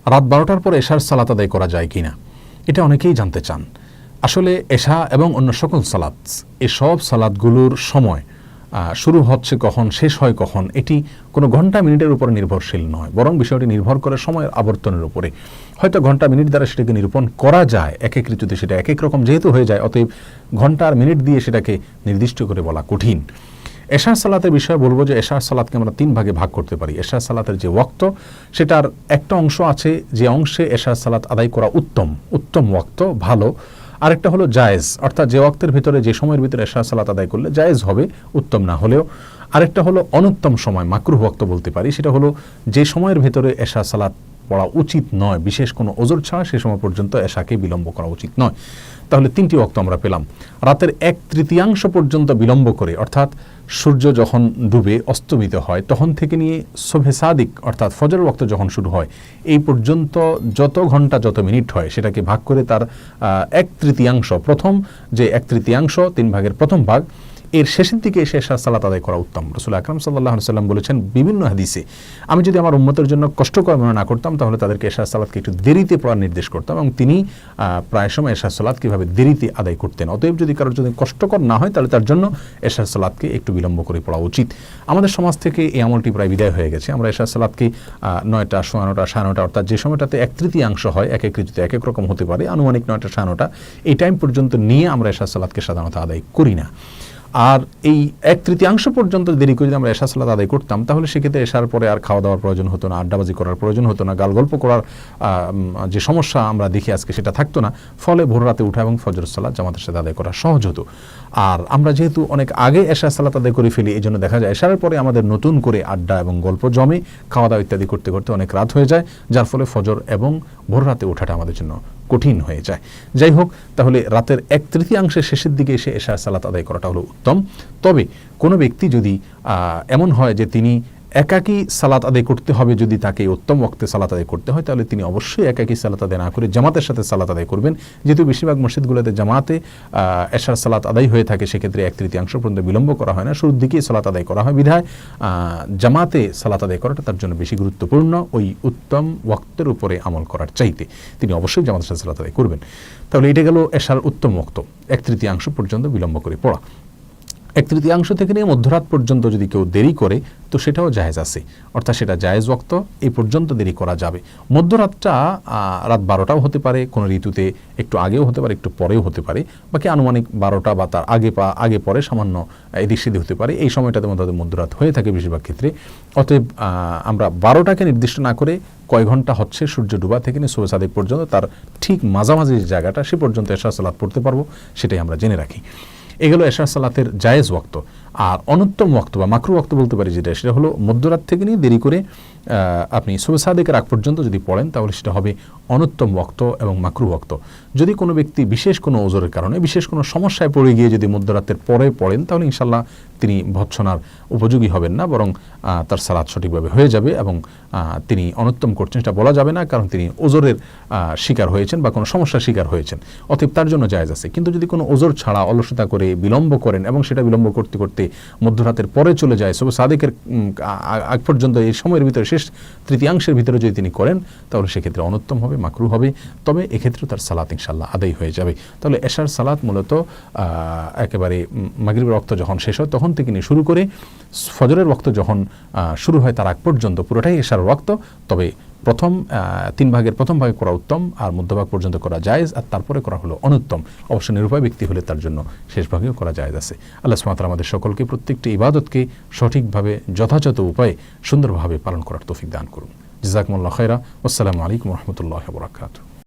রাত 12টার পর এশার সালাত আদায় করা যায় কিনা, এটা অনেকেই জানতে চান। আসলে এশা এবং অন্য সকল সালাত, এসব সালাতগুলোর সময় শুরু হচ্ছে কখন, শেষ হয় কখন, এটি কোনো ঘন্টা মিনিটের উপরে নির্ভরশীল নয়, বরং বিষয়টি নির্ভর করে সময়ের আবর্তনের উপরে। হয়তো ঘন্টা মিনিট দ্বারা সেটাকে নিরূপণ করা যায়, এক এক ঋতুতে সেটা এক এক রকম যেহেতু হয়ে যায়, অতএব ঘন্টা আর মিনিট দিয়ে সেটাকে নির্দিষ্ট করে বলা কঠিন। এশার সালাতের বিষয়ে বলবো যে এশার সালাতকে আমরা 3 ভাগে ভাগ করতে পারি। এশার সালাতের যে ওয়াক্ত, সেটার একটা অংশ আছে যে অংশে এশার সালাত আদায় করা উত্তম ওয়াক্ত, ভালো। আরেকটা হলো জায়েজ, অর্থাৎ যে ওয়াক্তের ভিতরে, যে সময়ের ভিতরে এশার সালাত আদায় করলে জায়েজ হবে, উত্তম না হলেও। আরেকটা হলো অনুত্তম সময়, মাকরুহ ওয়াক্ত বলতে পারি, সেটা হলো যে সময়ের ভিতরে এশার সালাত পড়া উচিত নয়, বিশেষ কোনো ওজর ছাড়া সে সময় পর্যন্ত এশাকে বিলম্ব করা উচিত নয়। তাহলে 3টি ওয়াক্ত আমরা পেলাম। রাতের 1/3 পর্যন্ত বিলম্ব করে, অর্থাৎ সূর্য যখন ডুবে অস্তমিত হয় তখন থেকে নিয়ে সুবহে সাদিক অর্থাৎ ফজর ওয়াক্ত যখন শুরু হয় এই পর্যন্ত যত ঘন্টা যত মিনিট হয় সেটাকে ভাগ করে তার 1/3, প্রথম যে 1/3, 3 ভাগের প্রথম ভাগ, এর শেষের দিকে এসে এশার সালাত আদায় করা উত্তম। রাসূল আকরাম সাল্লাল্লাহু আলাইহি ওয়াসাল্লাম বলেছেন বিভিন্ন হাদিসে, আমি যদি আমার উম্মতের জন্য কষ্টকর মনে না করতাম তাহলে তাদেরকে এশার সালাতকে একটু দেরিতে পড়ার নির্দেশ করতাম, এবং তিনি প্রায় সময় এশার সালাত কীভাবে দেরিতে আদায় করতেন। অতএব যদি কারোর যদি কষ্টকর না হয় তাহলে তার জন্য এশার সালাতকে একটু বিলম্ব করে পড়া উচিত। আমাদের সমাজ থেকে এই আমলটি প্রায় বিদায় হয়ে গেছে। আমরা এশার সালাতকে 9টা, 9:15, 9:30, অর্থাৎ যে সময়টাতে 1/3 হয়, এক এক ঋতুতে এক এক রকম হতে পারে, আনুমানিক 9টা, 9:30 এই টাইম পর্যন্ত নিয়ে আমরা এশার সালাতকে সাধারণত আদায় করি না। আর এই 1/3 পর্যন্ত দেরি করে যদি আমরা এশার সালাত আদায় করতাম তাহলে সেক্ষেত্রে এশার পরে আর খাওয়া দাওয়ার প্রয়োজন হতো না, আড্ডাবাজি করার প্রয়োজন হতো না, গালগল্প করার যে সমস্যা আমরা দেখি আজকে সেটা থাকতো না। ফলে ভোর রাতে উঠা এবং ফজর সালাত জামাতের সাথে আদায় করা সহজ হতো। আর আমরা যেহেতু অনেক আগে এশার সালাত আদায় করে ফেলি, এই জন্য দেখা যায় এশারের পরে আমাদের নতুন করে আড্ডা এবং গল্প জমে, খাওয়া দাওয়া ইত্যাদি করতে করতে অনেক রাত হয়ে যায়, যার ফলে ফজর এবং ভোর রাতে ওঠাটা আমাদের জন্য কঠিন হয়ে যায়। যাই হোক, তাহলে রাতের 1/3 শেষের দিকে এসে এশার সালাত আদায় করাটা হলো উত্তম। তবে কোনো ব্যক্তি যদি এমন হয় যে তিনি একাকী সালাত আদায় করতে হবে, যদি তাকে উত্তম ওয়াক্তে সালাত আদায় করতে হয় তাহলে তিনি অবশ্যই একাকী সালাত আদায় না করে জামাতের সাথে সালাত আদায় করবেন। যেহেতু বেশিরভাগ মসজিদগুলোতে জামাতে এশার সালাত আদায় হয়ে থাকে, সেক্ষেত্রে 1/3 পর্যন্ত বিলম্ব করা হয় না, শুরুর দিকেই সালাত আদায় করা হয়, বিধায় জামাতে সালাত আদায় করাটা তার জন্য বেশি গুরুত্বপূর্ণ ওই উত্তম ওয়াক্তের উপরে আমল করার চাইতে। তিনি অবশ্যই জামাতের সাথে সালাত আদায় করবেন। তাহলে এটা গেল এশার উত্তম ওয়াক্ত, 1/3 পর্যন্ত বিলম্ব করে পড়া। 1/3 থেকে নিয়ে মধ্যরাত পর্যন্ত যদি কেউ দেরি করে তো সেটাও জায়েজ আছে, অর্থাৎ সেটা জায়েজ ওয়াক্ত, এই পর্যন্ত দেরি করা যাবে। মধ্যরাতটা রাত 12টাও হতে পারে, কোনো ঋতুতে একটু আগেও হতে পারে, একটু পরেও হতে পারে, বাকি আনুমানিক 12টা বা তার আগে পরে সামান্য এদিক সেদিক হতে পারে। এই সময়টাতে মধ্যরাত হয়ে থাকে বেশিরভাগ ক্ষেত্রে। অতএব আমরা 12টাকে নির্দিষ্ট না করে কয় ঘন্টা হচ্ছে সূর্য ডুবা থেকে নিয়ে সুবহে সাদিক পর্যন্ত তার ঠিক মাঝামাঝি যে জায়গাটা, সে পর্যন্ত এশার সালাত পড়তে পারবো, সেটাই আমরা জেনে রাখি। এগুলো এশার সালাতের জায়েজ ওয়াক্ত। আর অনুত্তম ওয়াক্ত বা মাকরুহ ওয়াক্ত বলতে পারি যেটা, সেটা হলো মধ্যরাত থেকে নিয়ে দেরি করে আপনি সুবহে সাদিকের আগ পর্যন্ত যদি পড়েন তাহলে সেটা হবে অনুত্তম ওয়াক্ত এবং মাকরুহ ওয়াক্ত। যদি কোনো ব্যক্তি বিশেষ কোনো ওজরের কারণে, বিশেষ কোনো সমস্যায় পড়ে গিয়ে যদি মধ্যরাতের পরে পড়েন তাহলে ইনশাল্লাহ তিনি ভৎসনার উপযোগী হবেন না, বরং তার সালাত সঠিকভাবে হয়ে যাবে এবং তিনি অনুত্তম করছেন সেটা বলা যাবে না, কারণ তিনি ওজরের শিকার হয়েছেন বা কোনো সমস্যার শিকার হয়েছেন, অতএব তার জন্য জায়েজ আছে। কিন্তু যদি কোনো ওজর ছাড়া অলসতা করে বিলম্ব করেন এবং সেটা বিলম্ব করতে করতে মধ্যরাতের পরে চলে যায়, সুবহে সাদিকের আগ পর্যন্ত এই সময়ের ভিতরে শেষ 1/3 ভিতরে যদি তিনি করেন তাহলে সেক্ষেত্রে অনুত্তম হবে, মাকরুহ হবে। তবে এক্ষেত্রে তার সালাত ইনশাল্লাহ আদায় হয়ে যাবে। তাহলে এশার সালাত মূলত একেবারে মাগরিবের ওয়াক্ত যখন শেষ হয় তখন থেকে নিয়ে শুরু করে ফজরের ওয়াক্ত যখন শুরু হয় তার আগ পর্যন্ত পুরোটাই এশার ওয়াক্ত। তবে প্রথম 3 ভাগের প্রথম ভাগে করা উত্তম, আর মধ্যভাগ পর্যন্ত করা জায়েজ, আর তারপরে করা হলো অনুত্তম। অবশ্য নিরুপায় ব্যক্তি হলে তার জন্য শেষ ভাগেও করা জায়েজ আছে। আল্লাহ সুবহানাহু ওয়া তাআলা আমাদের সকলকে প্রত্যেকটি ইবাদতকে সঠিকভাবে যথাযথ উপায়ে সুন্দরভাবে পালন করার তৌফিক দান করুন। জাযাকুমুল্লাহু খায়রা। আসসালামু আলাইকুম ওয়া রাহমাতুল্লাহি ওয়া বারাকাতুহু।